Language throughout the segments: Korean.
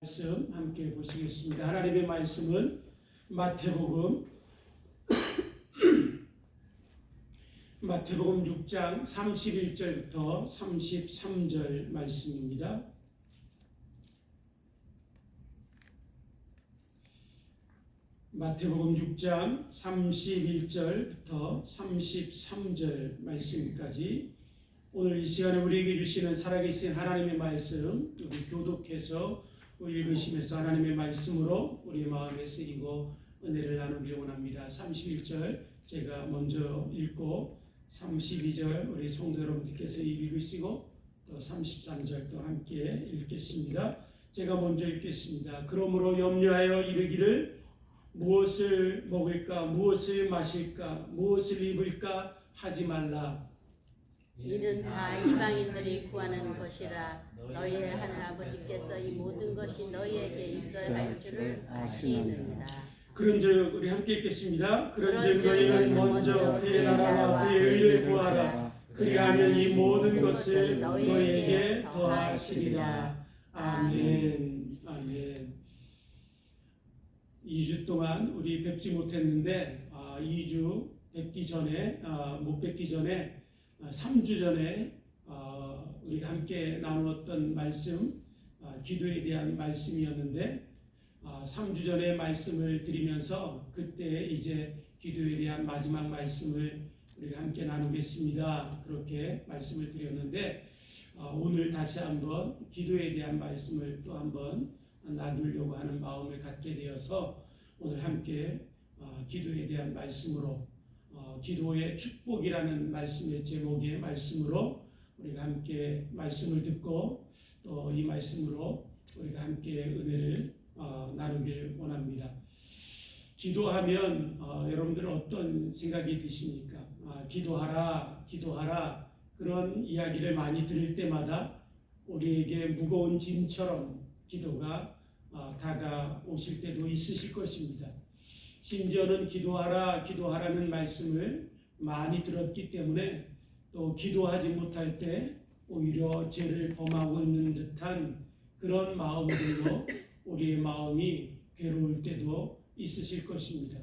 말씀 함께 보시겠습니다. 하나님의 말씀은 마태복음 6장 31절부터 33절 말씀입니다. 마태복음 6장 31절부터 33절 말씀까지 오늘 이 시간에 우리에게 주시는 살아계신 하나님의 말씀 우리 교독해서 읽으시면서 하나님의 말씀으로 우리 마음에 새기고 은혜를 나누길 원합니다. 31절 제가 먼저 읽고 32절 우리 성도 여러분들께서 읽으시고 또 33절 또 함께 읽겠습니다. 제가 먼저 읽겠습니다. 그러므로 염려하여 이르기를 무엇을 먹을까 무엇을 마실까 무엇을 입을까 하지 말라. 이는 다 이방인들이 구하는 것이라. 너희의 하늘 아버지께서 이 모든 것이 너희에게 있어야 할 줄을 아시느니라. 그런즉 우리 함께 읽겠습니다. 그런즉 너희는 먼저 그의 나라와 그의 의를 구하라. 그리하면 이 모든 것을 너희에게 더하시리라. 아멘. 아멘. 2주 동안 우리 뵙지 못했는데 2주 뵙기 전에 못 뵙기 전에 3주 전에 우리가 함께 나누었던 말씀 기도에 대한 말씀이었는데 3주 전에 말씀을 드리면서 그때 이제 기도에 대한 마지막 말씀을 우리가 함께 나누겠습니다. 그렇게 말씀을 드렸는데 오늘 다시 한번 기도에 대한 말씀을 또 한번 나누려고 하는 마음을 갖게 되어서 오늘 함께 기도에 대한 말씀으로 기도의 축복이라는 말씀의 제목의 말씀으로 우리가 함께 말씀을 듣고 또 이 말씀으로 우리가 함께 은혜를 나누길 원합니다. 기도하면 여러분들 어떤 생각이 드십니까? 기도하라 그런 이야기를 많이 들을 때마다 우리에게 무거운 짐처럼 기도가 다가오실 때도 있으실 것입니다. 심지어는 기도하라는 말씀을 많이 들었기 때문에 또 기도하지 못할 때 오히려 죄를 범하고 있는 듯한 그런 마음들로 우리의 마음이 괴로울 때도 있으실 것입니다.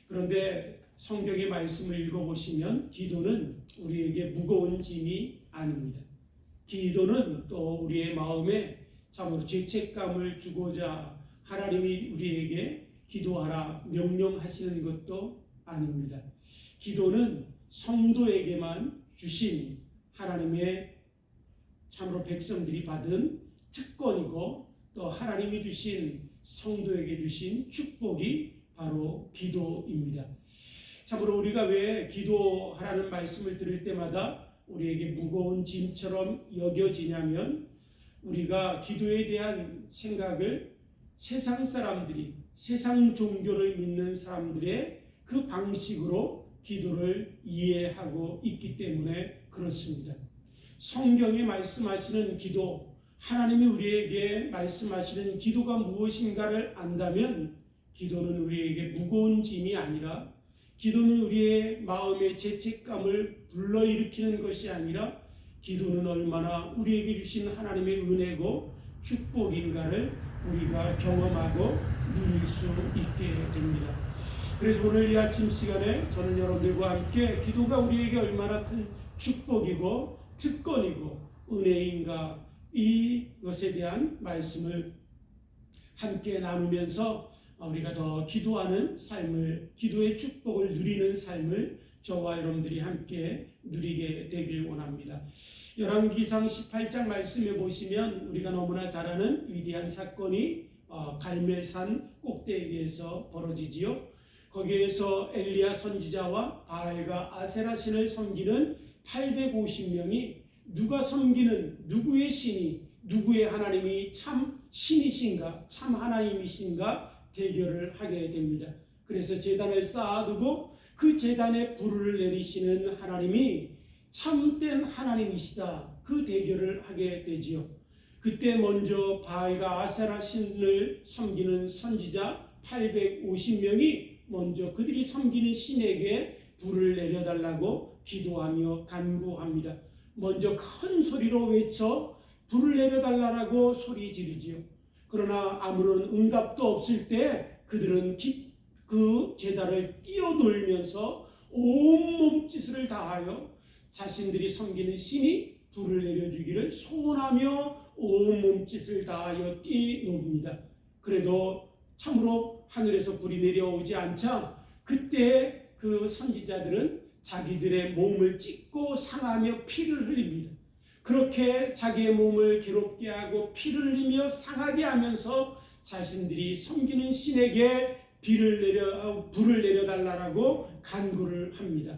그런데 성경의 말씀을 읽어보시면 기도는 우리에게 무거운 짐이 아닙니다. 기도는 또 우리의 마음에 참으로 죄책감을 주고자 하나님이 우리에게 기도하라 명령하시는 것도 아닙니다. 기도는 성도에게만 주신 하나님의 참으로 백성들이 받은 특권이고 또 하나님이 주신 성도에게 주신 축복이 바로 기도입니다. 참으로 우리가 왜 기도하라는 말씀을 들을 때마다 우리에게 무거운 짐처럼 여겨지냐면 우리가 기도에 대한 생각을 세상 사람들이 세상 종교를 믿는 사람들의 그 방식으로 기도를 이해하고 있기 때문에 그렇습니다. 성경에 말씀하시는 기도, 하나님이 우리에게 말씀하시는 기도가 무엇인가를 안다면 기도는 우리에게 무거운 짐이 아니라 기도는 우리의 마음의 죄책감을 불러일으키는 것이 아니라 기도는 얼마나 우리에게 주신 하나님의 은혜고 축복인가를 우리가 경험하고 누릴 수 있게 됩니다. 그래서 오늘 이 아침 시간에 저는 여러분들과 함께 기도가 우리에게 얼마나 큰 축복이고 특권이고 은혜인가 이것에 대한 말씀을 함께 나누면서 우리가 더 기도하는 삶을 기도의 축복을 누리는 삶을 저와 여러분들이 함께 누리게 되길 원합니다. 열왕기상 18장 말씀에 보시면 우리가 너무나 잘 아는 위대한 사건이 갈멜산 꼭대기에서 벌어지지요. 거기에서 엘리야 선지자와 바알과 아세라 신을 섬기는 850명이 누가 섬기는 누구의 신이 누구의 하나님이 참 신이신가 참 하나님이신가 대결을 하게 됩니다. 그래서 제단을 쌓아두고 그 제단에 불을 내리시는 하나님이 참된 하나님이시다. 그 대결을 하게 되지요. 그때 먼저 바알과 아세라 신을 섬기는 선지자 850명이 먼저 그들이 섬기는 신에게 불을 내려달라고 기도하며 간구합니다. 먼저 큰 소리로 외쳐 불을 내려달라고 소리 지르지요. 그러나 아무런 응답도 없을 때 그들은 그 제단을 뛰어놀면서 온 몸짓을 다하여 자신들이 섬기는 신이 불을 내려주기를 소원하며 온 몸짓을 다하여 뛰놉니다. 그래도 참으로 하늘에서 불이 내려오지 않자 그때 그 선지자들은 자기들의 몸을 찢고 상하며 피를 흘립니다. 그렇게 자기의 몸을 괴롭게 하고 피를 흘리며 상하게 하면서 자신들이 섬기는 신에게 불을 내려달라고 간구를 합니다.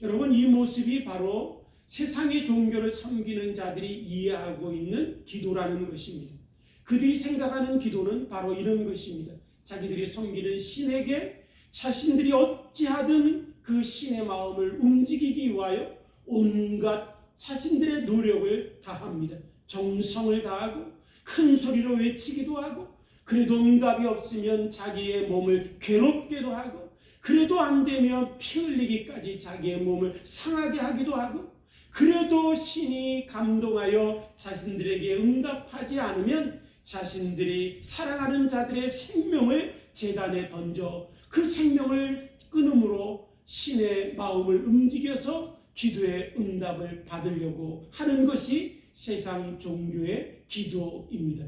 여러분, 이 모습이 바로 세상의 종교를 섬기는 자들이 이해하고 있는 기도라는 것입니다. 그들이 생각하는 기도는 바로 이런 것입니다. 자기들이 섬기는 신에게 자신들이 어찌하든 그 신의 마음을 움직이기 위하여 온갖 자신들의 노력을 다합니다. 정성을 다하고 큰 소리로 외치기도 하고, 그래도 응답이 없으면 자기의 몸을 괴롭게도 하고, 그래도 안 되면 피 흘리기까지 자기의 몸을 상하게 하기도 하고, 그래도 신이 감동하여 자신들에게 응답하지 않으면 자신들이 사랑하는 자들의 생명을 제단에 던져 그 생명을 끊음으로 신의 마음을 움직여서 기도의 응답을 받으려고 하는 것이 세상 종교의 기도입니다.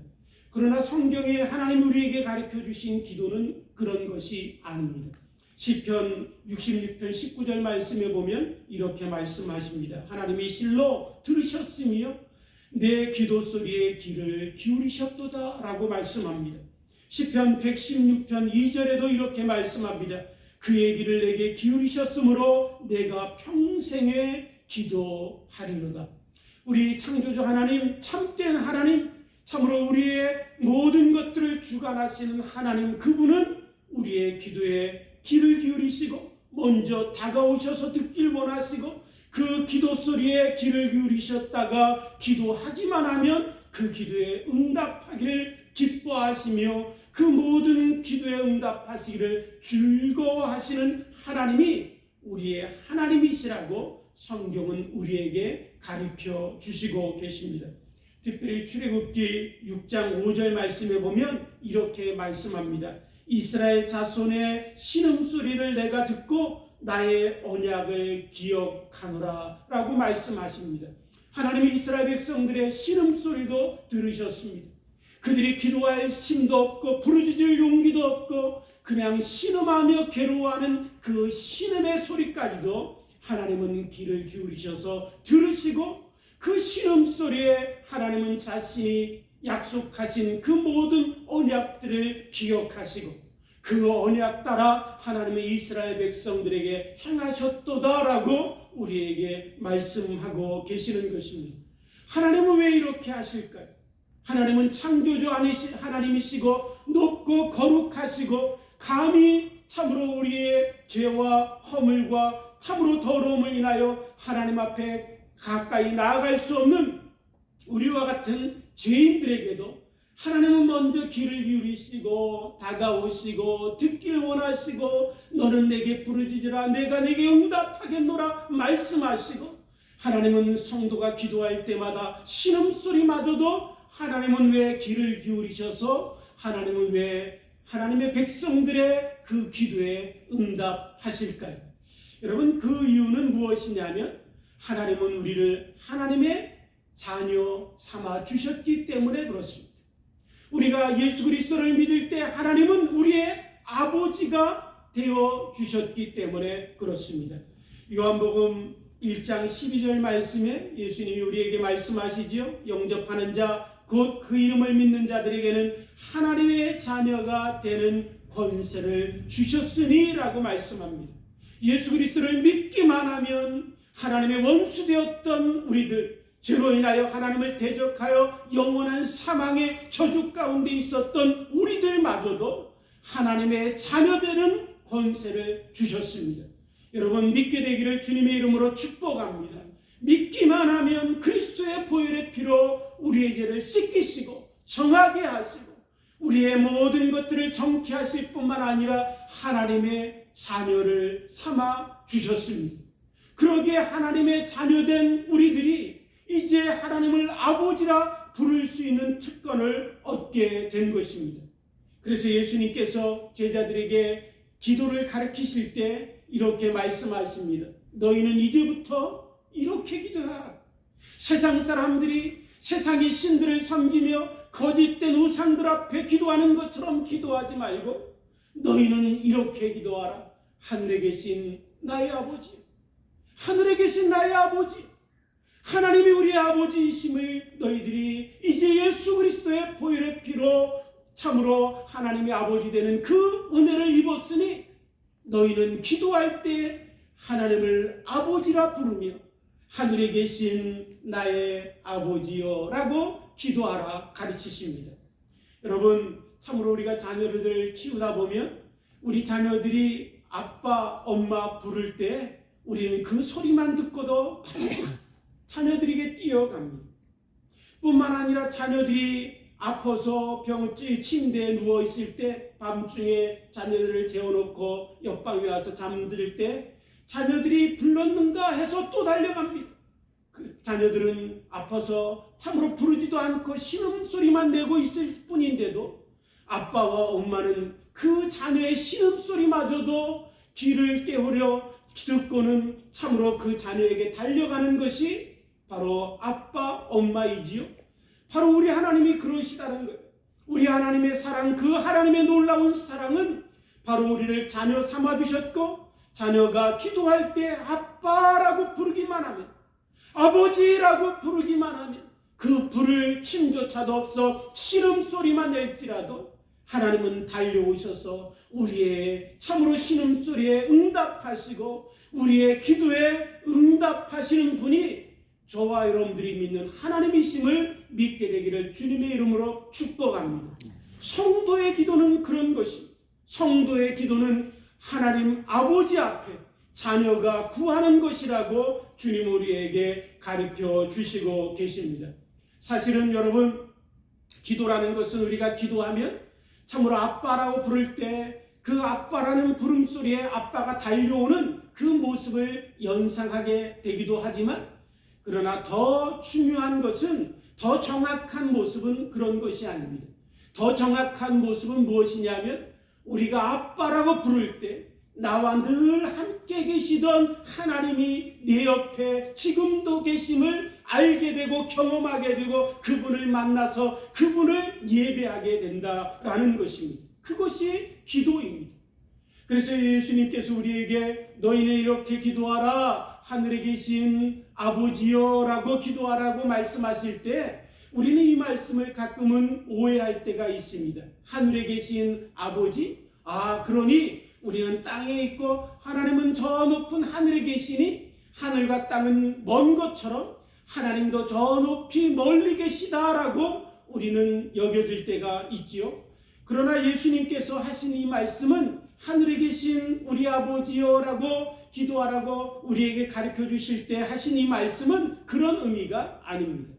그러나 성경에 하나님 우리에게 가르쳐 주신 기도는 그런 것이 아닙니다. 시편 66편 19절 말씀에 보면 이렇게 말씀하십니다. 하나님이 실로 들으셨으며 내 기도 소리에 귀를 기울이셨도다 라고 말씀합니다. 시편 116편 2절에도 이렇게 말씀합니다. 그의 귀를 내게 기울이셨으므로 내가 평생에 기도하리로다. 우리 창조주 하나님, 참된 하나님, 참으로 우리의 모든 것들을 주관하시는 하나님, 그분은 우리의 기도에 귀를 기울이시고 먼저 다가오셔서 듣길 원하시고 그 기도 소리에 귀를 기울이셨다가 기도하기만 하면 그 기도에 응답하기를 기뻐하시며 그 모든 기도에 응답하시기를 즐거워하시는 하나님이 우리의 하나님이시라고 성경은 우리에게 가르쳐 주시고 계십니다. 특별히 출애굽기 6장 5절 말씀에 보면 이렇게 말씀합니다. 이스라엘 자손의 신음소리를 내가 듣고 나의 언약을 기억하노라 라고 말씀하십니다. 하나님이 이스라엘 백성들의 신음소리도 들으셨습니다. 그들이 기도할 힘도 없고 부르짖을 용기도 없고 그냥 신음하며 괴로워하는 그 신음의 소리까지도 하나님은 귀를 기울이셔서 들으시고 그 신음소리에 하나님은 자신이 약속하신 그 모든 언약들을 기억하시고 그 언약 따라 하나님의 이스라엘 백성들에게 행하셨도다라고 우리에게 말씀하고 계시는 것입니다. 하나님은 왜 이렇게 하실까요? 하나님은 창조주 하나님이시고 높고 거룩하시고 감히 참으로 우리의 죄와 허물과 참으로 더러움을 인하여 하나님 앞에 가까이 나아갈 수 없는 우리와 같은 죄인들에게도 하나님은 먼저 귀를 기울이시고 다가오시고 듣길 원하시고 너는 내게 부르짖으라 내가 내게 응답하겠노라 말씀하시고 하나님은 성도가 기도할 때마다 신음소리마저도 하나님은 왜 귀를 기울이셔서 하나님은 왜 하나님의 백성들의 그 기도에 응답하실까요? 여러분, 그 이유는 무엇이냐면 하나님은 우리를 하나님의 자녀 삼아 주셨기 때문에 그렇습니다. 우리가 예수 그리스도를 믿을 때 하나님은 우리의 아버지가 되어 주셨기 때문에 그렇습니다. 요한복음 1장 12절 말씀에 예수님이 우리에게 말씀하시지요. 영접하는 자 곧 그 이름을 믿는 자들에게는 하나님의 자녀가 되는 권세를 주셨으니 라고 말씀합니다. 예수 그리스도를 믿기만 하면 하나님의 원수 되었던 우리들, 죄로 인하여 하나님을 대적하여 영원한 사망의 저주 가운데 있었던 우리들마저도 하나님의 자녀되는 권세를 주셨습니다. 여러분, 믿게 되기를 주님의 이름으로 축복합니다. 믿기만 하면 그리스도의 보혈의 피로 우리의 죄를 씻기시고 정하게 하시고 우리의 모든 것들을 정케 하실 뿐만 아니라 하나님의 자녀를 삼아 주셨습니다. 그러기에 하나님의 자녀된 우리들이 이제 하나님을 아버지라 부를 수 있는 특권을 얻게 된 것입니다. 그래서 예수님께서 제자들에게 기도를 가르치실 때 이렇게 말씀하십니다. 너희는 이제부터 이렇게 기도하라. 세상 사람들이 세상의 신들을 섬기며 거짓된 우상들 앞에 기도하는 것처럼 기도하지 말고 너희는 이렇게 기도하라. 하늘에 계신 나의 아버지, 하늘에 계신 나의 아버지, 하나님이 우리의 아버지이심을 너희들이 이제 예수 그리스도의 보혈의 피로 참으로 하나님의 아버지 되는 그 은혜를 입었으니 너희는 기도할 때 하나님을 아버지라 부르며 하늘에 계신 나의 아버지여 라고 기도하라 가르치십니다. 여러분, 참으로 우리가 자녀들을 키우다 보면 우리 자녀들이 아빠, 엄마 부를 때 우리는 그 소리만 듣고도 자녀들에게 뛰어갑니다. 뿐만 아니라 자녀들이 아파서 병원지 침대에 누워있을 때 밤중에 자녀들을 재워놓고 옆방에 와서 잠들 때 자녀들이 불렀는가 해서 또 달려갑니다. 그 자녀들은 아파서 참으로 부르지도 않고 신음소리만 내고 있을 뿐인데도 아빠와 엄마는 그 자녀의 신음소리마저도 귀를 깨우려 듣고는 참으로 그 자녀에게 달려가는 것이 바로 아빠, 엄마이지요. 바로 우리 하나님이 그러시다는 거예요. 우리 하나님의 사랑, 그 하나님의 놀라운 사랑은 바로 우리를 자녀 삼아주셨고 자녀가 기도할 때 아빠라고 부르기만 하면, 아버지라고 부르기만 하면 그 부를 힘조차도 없어 신음소리만 낼지라도 하나님은 달려오셔서 우리의 참으로 신음소리에 응답하시고 우리의 기도에 응답하시는 분이 저와 여러분들이 믿는 하나님이심을 믿게 되기를 주님의 이름으로 축복합니다. 성도의 기도는 그런 것입니다. 성도의 기도는 하나님 아버지 앞에 자녀가 구하는 것이라고 주님 우리에게 가르쳐 주시고 계십니다. 사실은 여러분, 기도라는 것은 우리가 기도하면 참으로 아빠라고 부를 때 그 아빠라는 부름소리에 아빠가 달려오는 그 모습을 연상하게 되기도 하지만, 그러나 더 중요한 것은, 더 정확한 모습은 그런 것이 아닙니다. 더 정확한 모습은 무엇이냐면 우리가 아빠라고 부를 때 나와 늘 함께 계시던 하나님이 내 옆에 지금도 계심을 알게 되고 경험하게 되고 그분을 만나서 그분을 예배하게 된다라는 것입니다. 그것이 기도입니다. 그래서 예수님께서 우리에게 너희는 이렇게 기도하라, 하늘에 계신 아버지여 라고 기도하라고 말씀하실 때 우리는 이 말씀을 가끔은 오해할 때가 있습니다. 하늘에 계신 아버지? 그러니 우리는 땅에 있고 하나님은 저 높은 하늘에 계시니 하늘과 땅은 먼 것처럼 하나님도 저 높이 멀리 계시다라고 우리는 여겨질 때가 있지요. 그러나 예수님께서 하신 이 말씀은 하늘에 계신 우리 아버지여라고 기도하라고 우리에게 가르쳐 주실 때 하신 이 말씀은 그런 의미가 아닙니다.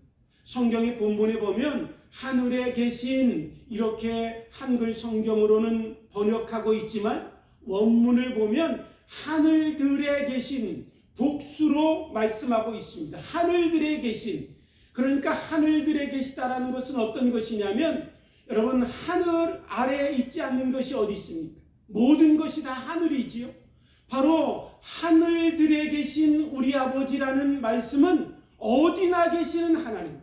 성경의 본문에 보면 하늘에 계신 이렇게 한글 성경으로는 번역하고 있지만 원문을 보면 하늘들에 계신 복수로 말씀하고 있습니다. 하늘들에 계신, 그러니까 하늘들에 계시다라는 것은 어떤 것이냐면 여러분, 하늘 아래에 있지 않는 것이 어디 있습니까? 모든 것이 다 하늘이지요. 바로 하늘들에 계신 우리 아버지라는 말씀은 어디나 계시는 하나님,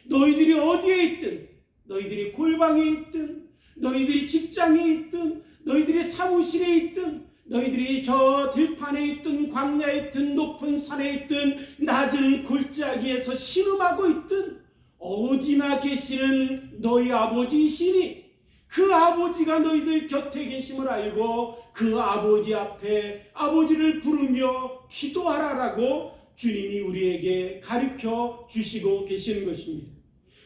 너희들이 어디에 있든, 너희들이 골방에 있든, 너희들이 직장에 있든, 너희들이 사무실에 있든, 너희들이 저 들판에 있든, 광야에 있든, 높은 산에 있든, 낮은 골짜기에서 신음하고 있든 어디나 계시는 너희 아버지이시니 그 아버지가 너희들 곁에 계심을 알고 그 아버지 앞에 아버지를 부르며 기도하라라고 주님이 우리에게 가르쳐 주시고 계시는 것입니다.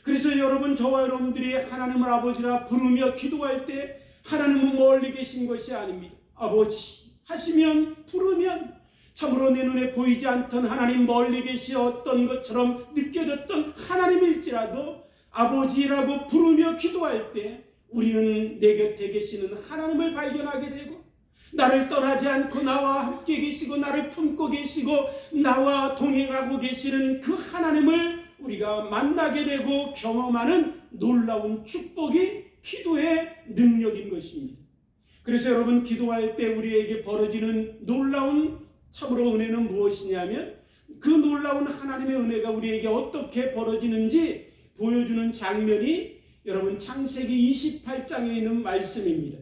그래서 여러분, 저와 여러분들이 하나님을 아버지라 부르며 기도할 때 하나님은 멀리 계신 것이 아닙니다. 아버지 하시면, 부르면 참으로 내 눈에 보이지 않던 하나님, 멀리 계시었던 것처럼 느껴졌던 하나님일지라도 아버지라고 부르며 기도할 때 우리는 내 곁에 계시는 하나님을 발견하게 되고 나를 떠나지 않고 나와 함께 계시고 나를 품고 계시고 나와 동행하고 계시는 그 하나님을 우리가 만나게 되고 경험하는 놀라운 축복이 기도의 능력인 것입니다. 그래서 여러분, 기도할 때 우리에게 벌어지는 놀라운 참으로 은혜는 무엇이냐면, 그 놀라운 하나님의 은혜가 우리에게 어떻게 벌어지는지 보여주는 장면이 여러분 창세기 28장에 있는 말씀입니다.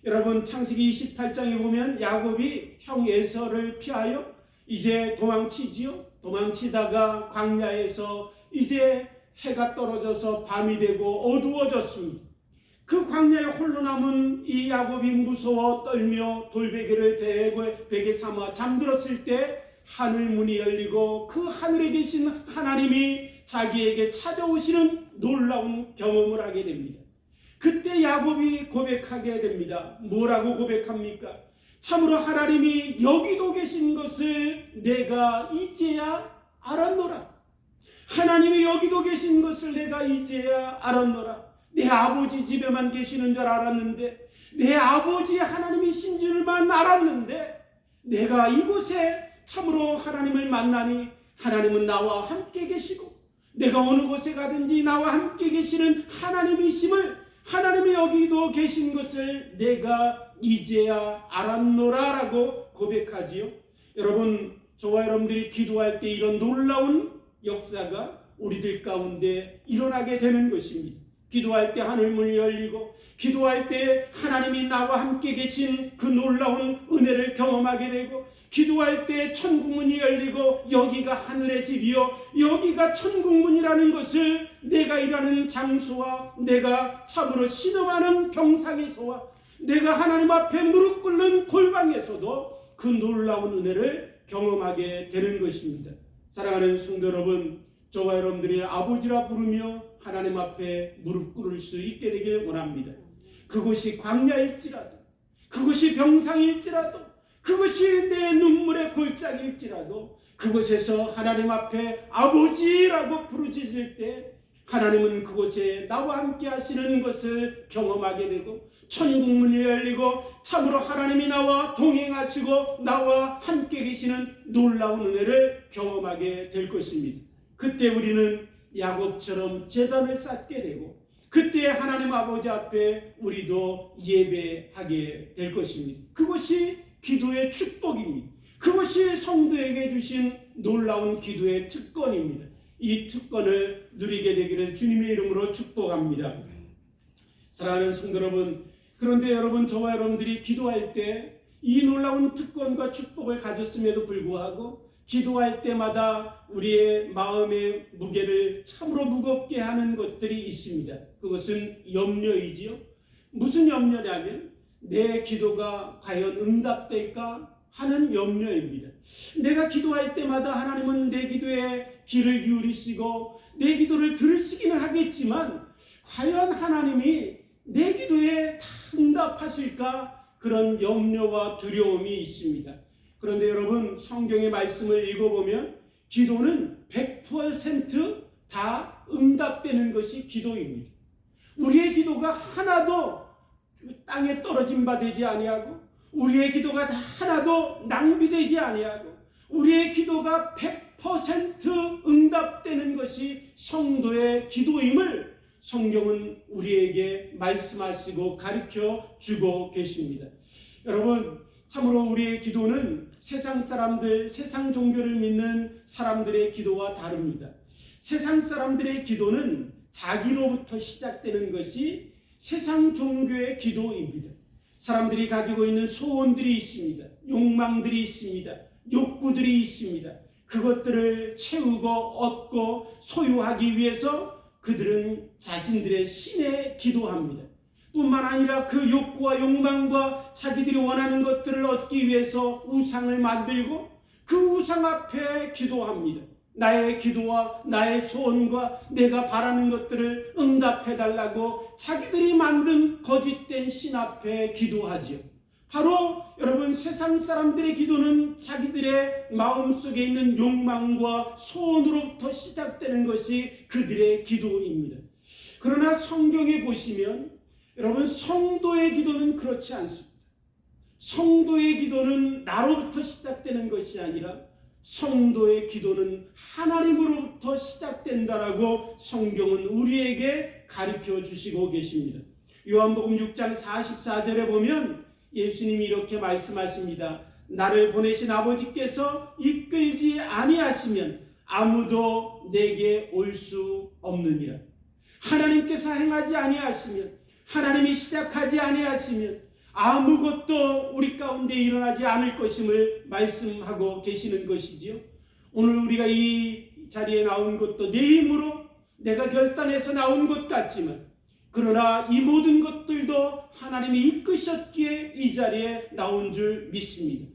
여러분, 창세기 28장에 보면 야곱이 형 에서를 피하여 이제 도망치지요. 도망치다가 광야에서 이제 해가 떨어져서 밤이 되고 어두워졌습니다. 그 광야에 홀로 남은 이 야곱이 무서워 떨며 돌베개를 베개 삼아 잠들었을 때 하늘 문이 열리고 그 하늘에 계신 하나님이 자기에게 찾아오시는 놀라운 경험을 하게 됩니다. 그때 야곱이 고백하게 됩니다. 뭐라고 고백합니까? 참으로 하나님이 여기도 계신 것을 내가 이제야 알았노라. 하나님이 여기도 계신 것을 내가 이제야 알았노라. 내 아버지 집에만 계시는 줄 알았는데, 내 아버지 하나님이신 줄만 알았는데, 내가 이곳에 참으로 하나님을 만나니 하나님은 나와 함께 계시고, 내가 어느 곳에 가든지 나와 함께 계시는 하나님이심을, 하나님이 여기도 계신 것을 내가 이제야 알았노라라고 고백하지요. 여러분, 저와 여러분들이 기도할 때 이런 놀라운 역사가 우리들 가운데 일어나게 되는 것입니다. 기도할 때 하늘문이 열리고, 기도할 때 하나님이 나와 함께 계신 그 놀라운 은혜를 경험하게 되고, 기도할 때 천국문이 열리고 여기가 하늘의 집이요 여기가 천국문이라는 것을 내가 일하는 장소와 내가 참으로 신음하는 병상에서와 내가 하나님 앞에 무릎 꿇는 골방에서도 그 놀라운 은혜를 경험하게 되는 것입니다. 사랑하는 성도 여러분, 저와 여러분들이 아버지라 부르며 하나님 앞에 무릎 꿇을 수 있게 되길 원합니다. 그곳이 광야일지라도, 그것이 병상일지라도, 그것이 내 눈물의 골짜기일지라도 그곳에서 하나님 앞에 아버지라고 부르짖을 때 하나님은 그곳에 나와 함께 하시는 것을 경험하게 되고, 천국문이 열리고 참으로 하나님이 나와 동행하시고 나와 함께 계시는 놀라운 은혜를 경험하게 될 것입니다. 그때 우리는 야곱처럼 제단을 쌓게 되고, 그때 하나님 아버지 앞에 우리도 예배하게 될 것입니다. 그것이 기도의 축복입니다. 그것이 성도에게 주신 놀라운 기도의 특권입니다. 이 특권을 누리게 되기를 주님의 이름으로 축복합니다. 사랑하는 성도 여러분, 그런데 여러분, 저와 여러분들이 기도할 때 이 놀라운 특권과 축복을 가졌음에도 불구하고 기도할 때마다 우리의 마음의 무게를 참으로 무겁게 하는 것들이 있습니다. 그것은 염려이지요. 무슨 염려냐면 내 기도가 과연 응답될까 하는 염려입니다. 내가 기도할 때마다 하나님은 내 기도에 귀를 기울이시고 내 기도를 들으시기는 하겠지만 과연 하나님이 내 기도에 다 응답하실까, 그런 염려와 두려움이 있습니다. 그런데 여러분, 성경의 말씀을 읽어보면 기도는 100% 다 응답되는 것이 기도입니다. 우리의 기도가 하나도 땅에 떨어진 바 되지 아니하고, 우리의 기도가 하나도 낭비되지 아니하고, 우리의 기도가 100% 응답되는 것이 성도의 기도임을 성경은 우리에게 말씀하시고 가르쳐 주고 계십니다. 여러분, 참으로 우리의 기도는 세상 사람들, 세상 종교를 믿는 사람들의 기도와 다릅니다. 세상 사람들의 기도는 자기로부터 시작되는 것이 세상 종교의 기도입니다. 사람들이 가지고 있는 소원들이 있습니다. 욕망들이 있습니다. 욕구들이 있습니다. 그것들을 채우고 얻고 소유하기 위해서 그들은 자신들의 신에 기도합니다. 뿐만 아니라 그 욕구와 욕망과 자기들이 원하는 것들을 얻기 위해서 우상을 만들고 그 우상 앞에 기도합니다. 나의 기도와 나의 소원과 내가 바라는 것들을 응답해달라고 자기들이 만든 거짓된 신 앞에 기도하지요. 바로 여러분, 세상 사람들의 기도는 자기들의 마음속에 있는 욕망과 소원으로부터 시작되는 것이 그들의 기도입니다. 그러나 성경에 보시면 여러분, 성도의 기도는 그렇지 않습니다. 성도의 기도는 나로부터 시작되는 것이 아니라 성도의 기도는 하나님으로부터 시작된다라고 성경은 우리에게 가르쳐 주시고 계십니다. 요한복음 6장 44절에 보면 예수님이 이렇게 말씀하십니다. 나를 보내신 아버지께서 이끌지 아니하시면 아무도 내게 올 수 없느니라. 하나님께서 행하지 아니하시면, 하나님이 시작하지 아니하시면 아무것도 우리 가운데 일어나지 않을 것임을 말씀하고 계시는 것이지요. 오늘 우리가 이 자리에 나온 것도 내 힘으로 내가 결단해서 나온 것 같지만, 그러나 이 모든 것들도 하나님이 이끄셨기에 이 자리에 나온 줄 믿습니다.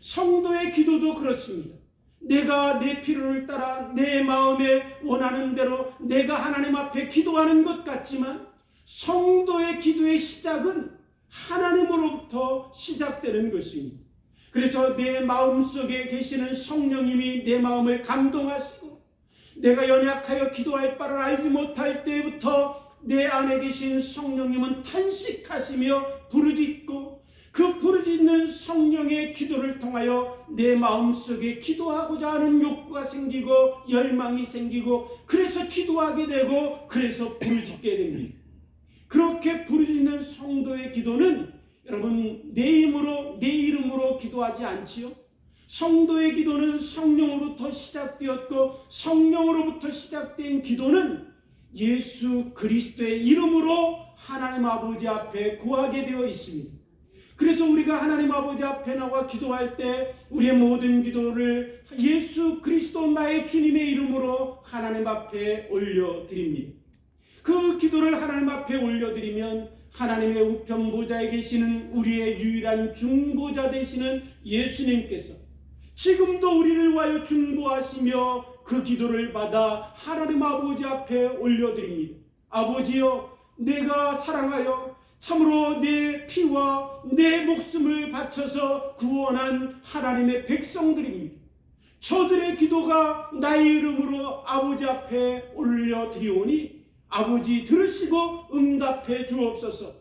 성도의 기도도 그렇습니다. 내가 내 필요를 따라 내 마음에 원하는 대로 내가 하나님 앞에 기도하는 것 같지만, 성도의 기도의 시작은 하나님으로부터 시작되는 것입니다. 그래서 내 마음속에 계시는 성령님이 내 마음을 감동하시고, 내가 연약하여 기도할 바를 알지 못할 때부터 내 안에 계신 성령님은 탄식하시며 부르짖고, 그 부르짖는 성령의 기도를 통하여 내 마음속에 기도하고자 하는 욕구가 생기고 열망이 생기고, 그래서 기도하게 되고, 그래서 부르짖게 됩니다. 그렇게 부르짖는 성도의 기도는 여러분 내 힘으로 내 이름으로 기도하지 않지요. 성도의 기도는 성령으로부터 시작되었고, 성령으로부터 시작된 기도는 예수 그리스도의 이름으로 하나님 아버지 앞에 구하게 되어 있습니다. 그래서 우리가 하나님 아버지 앞에 나와 기도할 때 우리의 모든 기도를 예수 그리스도 나의 주님의 이름으로 하나님 앞에 올려드립니다. 그 기도를 하나님 앞에 올려드리면 하나님의 우편 보좌에 계시는 우리의 유일한 중보자 되시는 예수님께서 지금도 우리를 위하여 중보하시며 그 기도를 받아 하나님 아버지 앞에 올려드립니다. 아버지여, 내가 사랑하여 참으로 내 피와 내 목숨을 바쳐서 구원한 하나님의 백성들입니다. 저들의 기도가 나의 이름으로 아버지 앞에 올려드리오니 아버지 들으시고 응답해 주옵소서.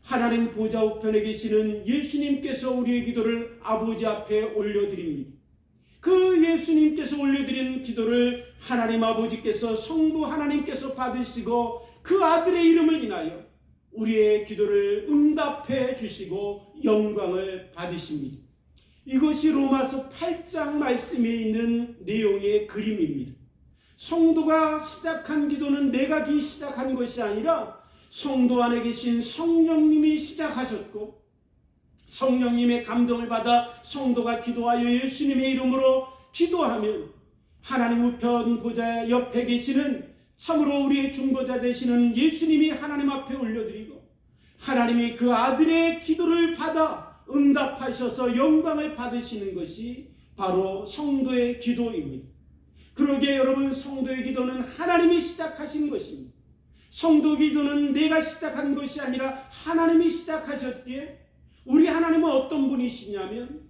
하나님 보좌 우편에 계시는 예수님께서 우리의 기도를 아버지 앞에 올려드립니다. 그 예수님께서 올려드리는 기도를 하나님 아버지께서 성부 하나님께서 받으시고 그 아들의 이름을 인하여 우리의 기도를 응답해 주시고 영광을 받으십니다. 이것이 로마서 8장 말씀에 있는 내용의 그림입니다. 성도가 시작한 기도는 내가 시작한 것이 아니라 성도 안에 계신 성령님이 시작하셨고, 성령님의 감동을 받아 성도가 기도하여 예수님의 이름으로 기도하면 하나님 우편 보좌 옆에 계시는 참으로 우리의 중보자 되시는 예수님이 하나님 앞에 올려드리고, 하나님이 그 아들의 기도를 받아 응답하셔서 영광을 받으시는 것이 바로 성도의 기도입니다. 그러기에 여러분, 성도의 기도는 하나님이 시작하신 것입니다. 성도 기도는 내가 시작한 것이 아니라 하나님이 시작하셨기에, 우리 하나님은 어떤 분이시냐면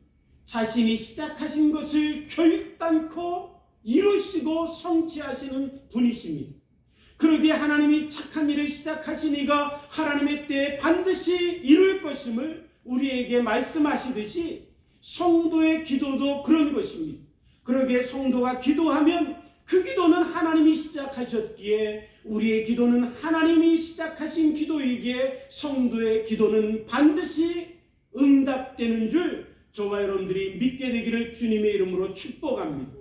자신이 시작하신 것을 결단코 이루시고 성취하시는 분이십니다. 그러기에 하나님이 착한 일을 시작하시니가 하나님의 때에 반드시 이룰 것임을 우리에게 말씀하시듯이 성도의 기도도 그런 것입니다. 그러기에 성도가 기도하면 그 기도는 하나님이 시작하셨기에, 우리의 기도는 하나님이 시작하신 기도이기에 성도의 기도는 반드시 응답되는 줄 저와 여러분들이 믿게 되기를 주님의 이름으로 축복합니다.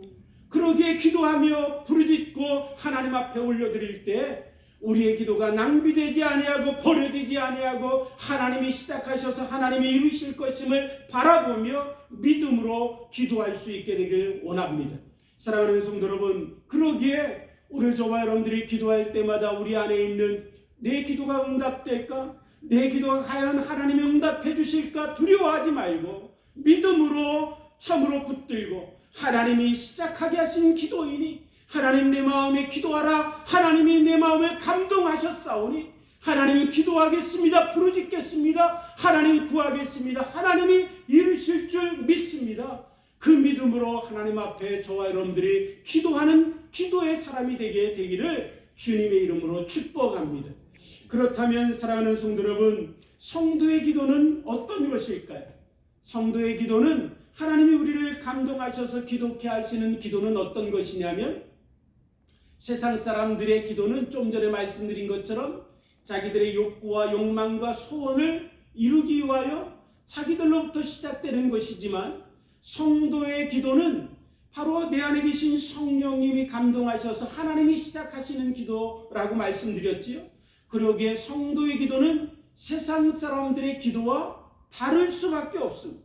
그러기에 기도하며 부르짖고 하나님 앞에 올려드릴 때 우리의 기도가 낭비되지 아니하고 버려지지 아니하고 하나님이 시작하셔서 하나님이 이루실 것임을 바라보며 믿음으로 기도할 수 있게 되길 원합니다. 사랑하는 성도 여러분, 그러기에 오늘 저와 여러분들이 기도할 때마다 우리 안에 있는 내 기도가 응답될까? 내 기도가 과연 하나님이 응답해 주실까? 두려워하지 말고 믿음으로 참으로 붙들고, 하나님이 시작하게 하신 기도이니 하나님 내 마음에 기도하라, 하나님이 내 마음을 감동하셨사오니 하나님 기도하겠습니다, 부르짖겠습니다, 하나님 구하겠습니다, 하나님이 이루실 줄 믿습니다. 그 믿음으로 하나님 앞에 저와 여러분들이 기도하는 기도의 사람이 되게 되기를 주님의 이름으로 축복합니다. 그렇다면 사랑하는 성도 여러분, 성도의 기도는 어떤 것일까요? 성도의 기도는 하나님이 우리를 감동하셔서 기도케 하시는 기도는 어떤 것이냐면, 세상 사람들의 기도는 좀 전에 말씀드린 것처럼 자기들의 욕구와 욕망과 소원을 이루기 위하여 자기들로부터 시작되는 것이지만, 성도의 기도는 바로 내 안에 계신 성령님이 감동하셔서 하나님이 시작하시는 기도라고 말씀드렸지요. 그러기에 성도의 기도는 세상 사람들의 기도와 다를 수밖에 없습니다.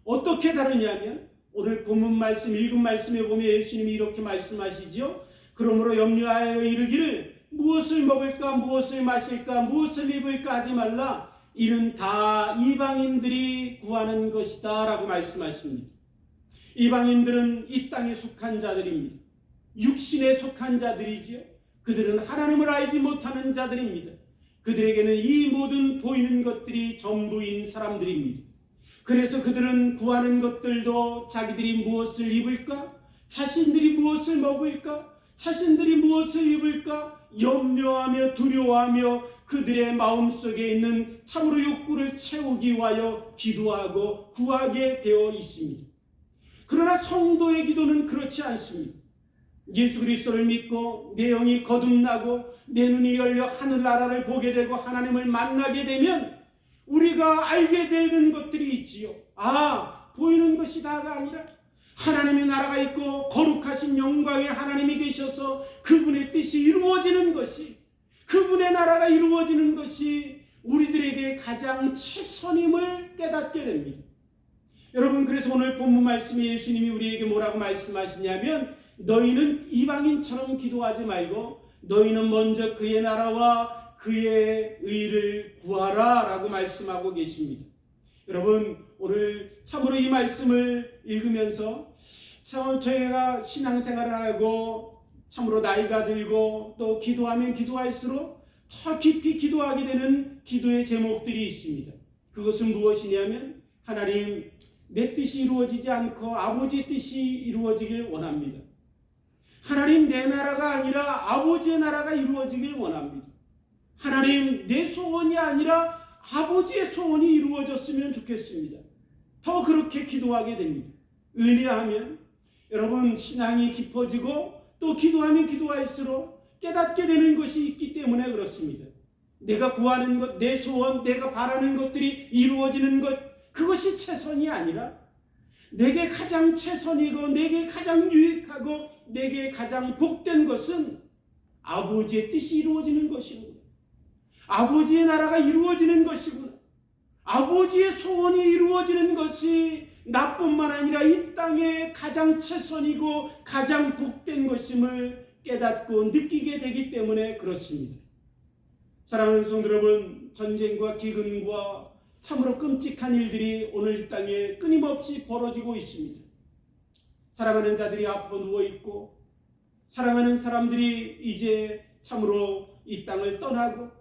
어떻게 다르냐면, 오늘 본문 말씀, 읽은 말씀에 보면 예수님이 이렇게 말씀하시죠. 그러므로 염려하여 이르기를 무엇을 먹을까, 무엇을 마실까, 무엇을 입을까 하지 말라. 이는 다 이방인들이 구하는 것이다 라고 말씀하십니다. 이방인들은 이 땅에 속한 자들입니다. 육신에 속한 자들이지요. 그들은 하나님을 알지 못하는 자들입니다. 그들에게는 이 모든 보이는 것들이 전부인 사람들입니다. 그래서 그들은 구하는 것들도 자기들이 무엇을 입을까, 자신들이 무엇을 먹을까, 자신들이 무엇을 입을까 염려하며 두려워하며 그들의 마음속에 있는 참으로 욕구를 채우기 위하여 기도하고 구하게 되어 있습니다. 그러나 성도의 기도는 그렇지 않습니다. 예수 그리스도를 믿고 내 영이 거듭나고 내 눈이 열려 하늘나라를 보게 되고 하나님을 만나게 되면 우리가 알게 되는 것들이 있지요. 보이는 것이 다가 아니라 하나님의 나라가 있고 거룩하신 영광의 하나님이 계셔서 그분의 뜻이 이루어지는 것이, 그분의 나라가 이루어지는 것이 우리들에게 가장 최선임을 깨닫게 됩니다. 여러분, 그래서 오늘 본문 말씀에 예수님이 우리에게 뭐라고 말씀하시냐면, 너희는 이방인처럼 기도하지 말고 너희는 먼저 그의 나라와 그의 의를 구하라 라고 말씀하고 계십니다. 여러분, 오늘 참으로 이 말씀을 읽으면서 참 저희가 신앙생활을 하고 참으로 나이가 들고 또 기도하면 기도할수록 더 깊이 기도하게 되는 기도의 제목들이 있습니다. 그것은 무엇이냐면, 하나님, 내 뜻이 이루어지지 않고 아버지의 뜻이 이루어지길 원합니다. 하나님, 내 나라가 아니라 아버지의 나라가 이루어지길 원합니다. 하나님, 내 소원이 아니라 아버지의 소원이 이루어졌으면 좋겠습니다. 더 그렇게 기도하게 됩니다. 왜냐하면 여러분, 신앙이 깊어지고 또 기도하면 기도할수록 깨닫게 되는 것이 있기 때문에 그렇습니다. 내가 구하는 것, 내 소원, 내가 바라는 것들이 이루어지는 것, 그것이 최선이 아니라 내게 가장 최선이고 내게 가장 유익하고 내게 가장 복된 것은 아버지의 뜻이 이루어지는 것이구나. 아버지의 나라가 이루어지는 것이구나. 아버지의 소원이 이루어지는 것이 나뿐만 아니라 이 땅에 가장 최선이고 가장 복된 것임을 깨닫고 느끼게 되기 때문에 그렇습니다. 사랑하는 성도 여러분, 전쟁과 기근과 참으로 끔찍한 일들이 오늘 이 땅에 끊임없이 벌어지고 있습니다. 사랑하는 자들이 아파 누워있고, 사랑하는 사람들이 이제 참으로 이 땅을 떠나고,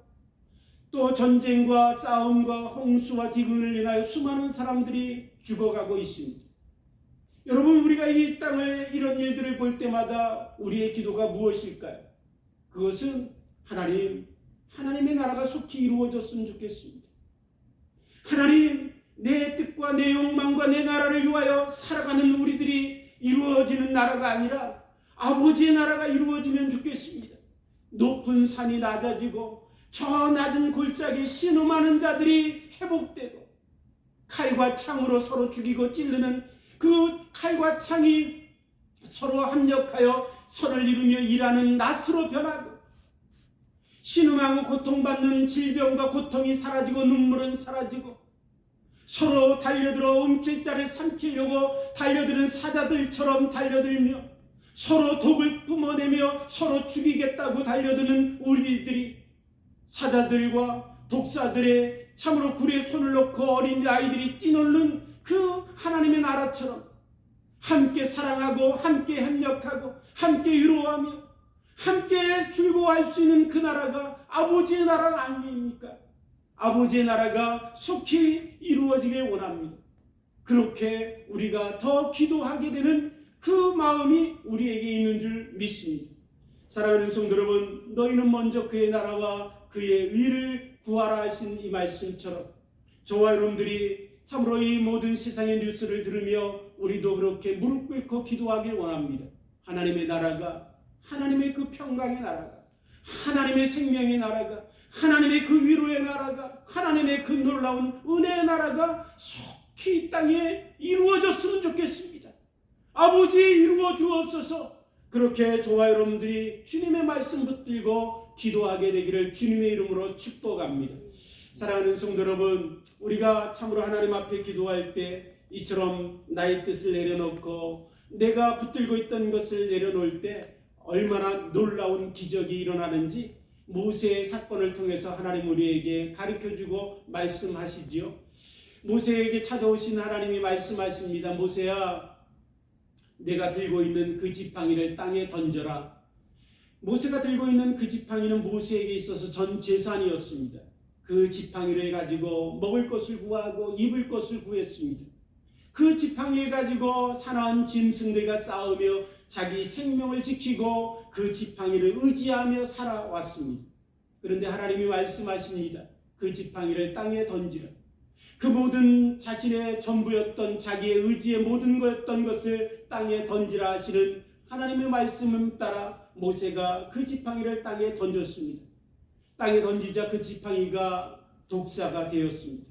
또 전쟁과 싸움과 홍수와 기근을 인하여 수많은 사람들이 죽어가고 있습니다. 여러분, 우리가 이 땅을 이런 일들을 볼 때마다 우리의 기도가 무엇일까요? 그것은 하나님의 나라가 속히 이루어졌으면 좋겠습니다. 하나님, 내 뜻과 내 욕망과 내 나라를 위하여 살아가는 우리들이 이루어지는 나라가 아니라 아버지의 나라가 이루어지면 좋겠습니다. 높은 산이 낮아지고 저 낮은 골짜기에 신음하는 자들이 회복되고, 칼과 창으로 서로 죽이고 찌르는 그 칼과 창이 서로 합력하여 선을 이루며 일하는 낫으로 변하고, 신음하고 고통받는 질병과 고통이 사라지고 눈물은 사라지고, 서로 달려들어 움킬자를 삼키려고 달려드는 사자들처럼 달려들며 서로 독을 뿜어내며 서로 죽이겠다고 달려드는 우리들이 사자들과 독사들의 참으로 굴에 손을 놓고 어린 아이들이 뛰놀는 그 하나님의 나라처럼 함께 사랑하고 함께 협력하고 함께 위로하며 함께 즐거워할 수 있는 그 나라가 아버지의 나라 아닙니까? 아버지의 나라가 속히 이루어지길 원합니다. 그렇게 우리가 더 기도하게 되는 그 마음이 우리에게 있는 줄 믿습니다. 사랑하는 성도 여러분, 너희는 먼저 그의 나라와 그의 의를 구하라 하신 이 말씀처럼 저와 여러분들이 참으로 이 모든 세상의 뉴스를 들으며 우리도 그렇게 무릎 꿇고 기도하길 원합니다. 하나님의 나라가, 하나님의 그 평강의 나라가, 하나님의 생명의 나라가, 하나님의 그 위로의 나라가, 하나님의 그 놀라운 은혜의 나라가 속히 이 땅에 이루어졌으면 좋겠습니다. 아버지, 이루어 주옵소서. 그렇게 저와 여러분들이 주님의 말씀 붙들고 기도하게 되기를 주님의 이름으로 축복합니다. 사랑하는 성도 여러분, 우리가 참으로 하나님 앞에 기도할 때 이처럼 나의 뜻을 내려놓고 내가 붙들고 있던 것을 내려놓을 때 얼마나 놀라운 기적이 일어나는지 모세의 사건을 통해서 하나님 우리에게 가르쳐주고 말씀하시지요. 모세에게 찾아오신 하나님이 말씀하십니다. 모세야, 내가 들고 있는 그 지팡이를 땅에 던져라. 모세가 들고 있는 그 지팡이는 모세에게 있어서 전 재산이었습니다. 그 지팡이를 가지고 먹을 것을 구하고 입을 것을 구했습니다. 그 지팡이를 가지고 사나운 짐승들과 싸우며 자기 생명을 지키고 그 지팡이를 의지하며 살아왔습니다. 그런데 하나님이 말씀하십니다. 그 지팡이를 땅에 던지라. 그 모든 자신의 전부였던 자기의 의지의 모든 거였던 것을 땅에 던지라 하시는 하나님의 말씀을 따라 모세가 그 지팡이를 땅에 던졌습니다. 땅에 던지자 그 지팡이가 독사가 되었습니다.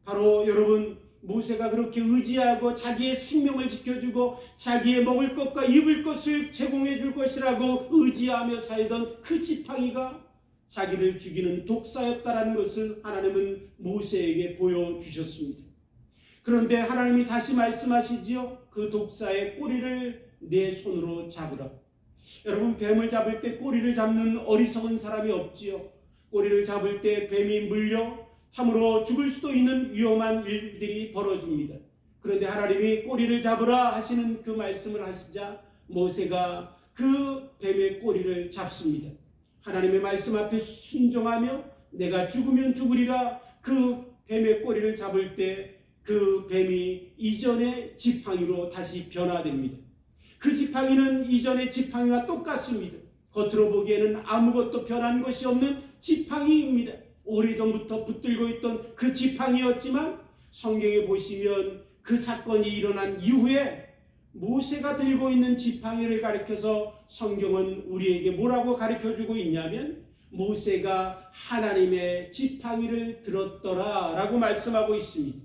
바로 여러분, 모세가 그렇게 의지하고 자기의 생명을 지켜주고 자기의 먹을 것과 입을 것을 제공해 줄 것이라고 의지하며 살던 그 지팡이가 자기를 죽이는 독사였다라는 것을 하나님은 모세에게 보여주셨습니다. 그런데 하나님이 다시 말씀하시지요. 그 독사의 꼬리를 내 손으로 잡으라. 여러분, 뱀을 잡을 때 꼬리를 잡는 어리석은 사람이 없지요. 꼬리를 잡을 때 뱀이 물려 참으로 죽을 수도 있는 위험한 일들이 벌어집니다. 그런데 하나님이 꼬리를 잡으라 하시는 그 말씀을 하시자 모세가 그 뱀의 꼬리를 잡습니다. 하나님의 말씀 앞에 순종하며 내가 죽으면 죽으리라 그 뱀의 꼬리를 잡을 때 그 뱀이 이전의 지팡이로 다시 변화됩니다. 그 지팡이는 이전의 지팡이와 똑같습니다. 겉으로 보기에는 아무것도 변한 것이 없는 지팡이입니다. 오래전부터 붙들고 있던 그 지팡이였지만 성경에 보시면 그 사건이 일어난 이후에 모세가 들고 있는 지팡이를 가리켜서 성경은 우리에게 뭐라고 가르쳐주고 있냐면 모세가 하나님의 지팡이를 들었더라 라고 말씀하고 있습니다.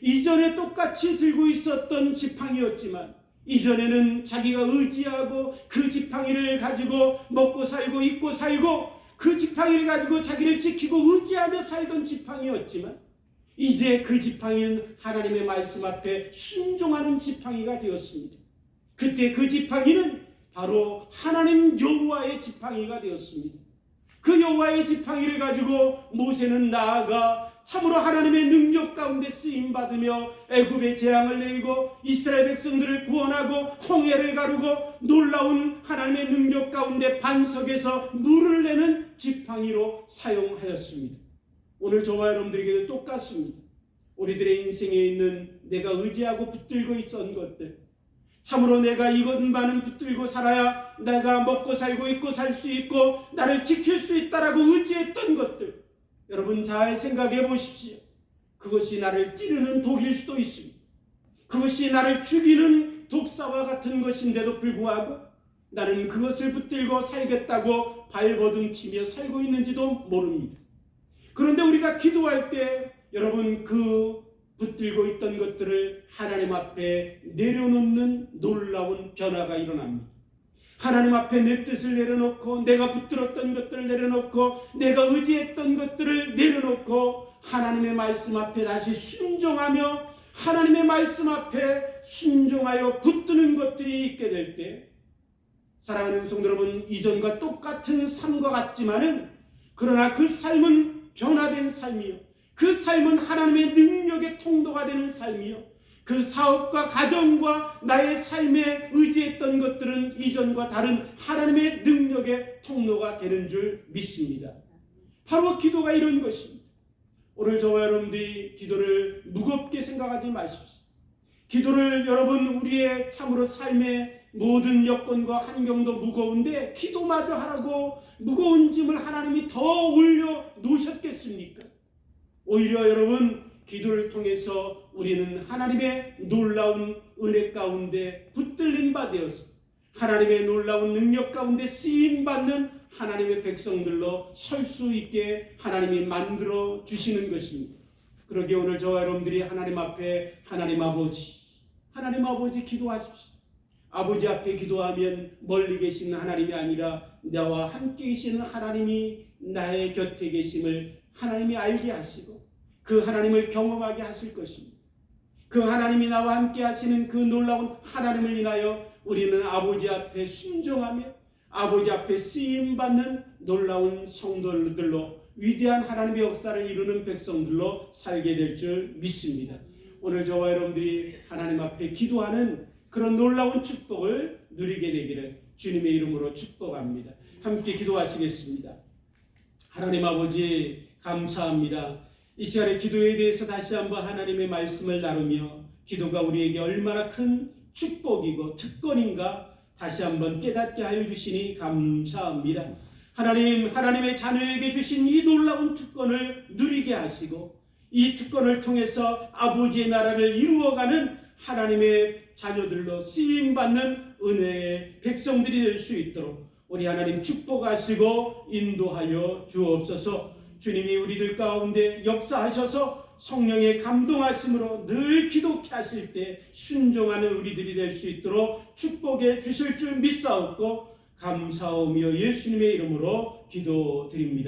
이전에 똑같이 들고 있었던 지팡이였지만 이전에는 자기가 의지하고 그 지팡이를 가지고 먹고 살고 입고 살고 그 지팡이를 가지고 자기를 지키고 의지하며 살던 지팡이였지만 이제 그 지팡이는 하나님의 말씀 앞에 순종하는 지팡이가 되었습니다. 그때 그 지팡이는 바로 하나님 여호와의 지팡이가 되었습니다. 그 여호와의 지팡이를 가지고 모세는 나아가 참으로 하나님의 능력 가운데 쓰임받으며 애굽의 재앙을 내리고 이스라엘 백성들을 구원하고 홍해를 가르고 놀라운 하나님의 능력 가운데 반석에서 물을 내는 지팡이로 사용하였습니다. 오늘 저와 여러분들에게도 똑같습니다. 우리들의 인생에 있는 내가 의지하고 붙들고 있었던 것들, 참으로 내가 이것만은 붙들고 살아야 내가 먹고 살고 입고 살 수 있고 나를 지킬 수 있다라고 의지했던 것들, 여러분 잘 생각해 보십시오. 그것이 나를 찌르는 독일 수도 있습니다. 그것이 나를 죽이는 독사와 같은 것인데도 불구하고 나는 그것을 붙들고 살겠다고 발버둥치며 살고 있는지도 모릅니다. 그런데 우리가 기도할 때 여러분 그 붙들고 있던 것들을 하나님 앞에 내려놓는 놀라운 변화가 일어납니다. 하나님 앞에 내 뜻을 내려놓고 내가 붙들었던 것들을 내려놓고 내가 의지했던 것들을 내려놓고 하나님의 말씀 앞에 다시 순종하며 하나님의 말씀 앞에 순종하여 붙드는 것들이 있게 될 때 사랑하는 성도 여러분, 이전과 똑같은 삶과 같지만은 그러나 그 삶은 변화된 삶이요, 그 삶은 하나님의 능력의 통로가 되는 삶이요, 그 사업과 가정과 나의 삶에 의지했던 것들은 이전과 다른 하나님의 능력의 통로가 되는 줄 믿습니다. 바로 기도가 이런 것입니다. 오늘 저와 여러분들이 기도를 무겁게 생각하지 마십시오. 기도를 여러분 우리의 참으로 삶의 모든 여건과 환경도 무거운데 기도마저 하라고 무거운 짐을 하나님이 더 올려 놓으셨겠습니까? 오히려 여러분 기도를 통해서 우리는 하나님의 놀라운 은혜 가운데 붙들린 바 되어서 하나님의 놀라운 능력 가운데 쓰임받는 하나님의 백성들로 설 수 있게 하나님이 만들어 주시는 것입니다. 그러기에 오늘 저와 여러분들이 하나님 앞에 하나님 아버지 기도하십시오. 아버지 앞에 기도하면 멀리 계시는 하나님이 아니라 나와 함께 계시는 하나님이 나의 곁에 계심을 하나님이 알게 하시고 그 하나님을 경험하게 하실 것입니다. 그 하나님이 나와 함께 하시는 그 놀라운 하나님을 인하여 우리는 아버지 앞에 순종하며 아버지 앞에 쓰임받는 놀라운 성도들로 위대한 하나님의 역사를 이루는 백성들로 살게 될 줄 믿습니다. 오늘 저와 여러분들이 하나님 앞에 기도하는 그런 놀라운 축복을 누리게 되기를 주님의 이름으로 축복합니다. 함께 기도하시겠습니다. 하나님 아버지 감사합니다. 이 시간에 기도에 대해서 다시 한번 하나님의 말씀을 나누며 기도가 우리에게 얼마나 큰 축복이고 특권인가 다시 한번 깨닫게 하여 주시니 감사합니다. 하나님의 자녀에게 주신 이 놀라운 특권을 누리게 하시고 이 특권을 통해서 아버지의 나라를 이루어가는 하나님의 자녀들로 쓰임받는 은혜의 백성들이 될 수 있도록 우리 하나님 축복하시고 인도하여 주옵소서. 주님이 우리들 가운데 역사하셔서 성령의 감동하심으로 늘 기도케 하실 때 순종하는 우리들이 될 수 있도록 축복해 주실 줄 믿사옵고 감사하며 예수님의 이름으로 기도드립니다.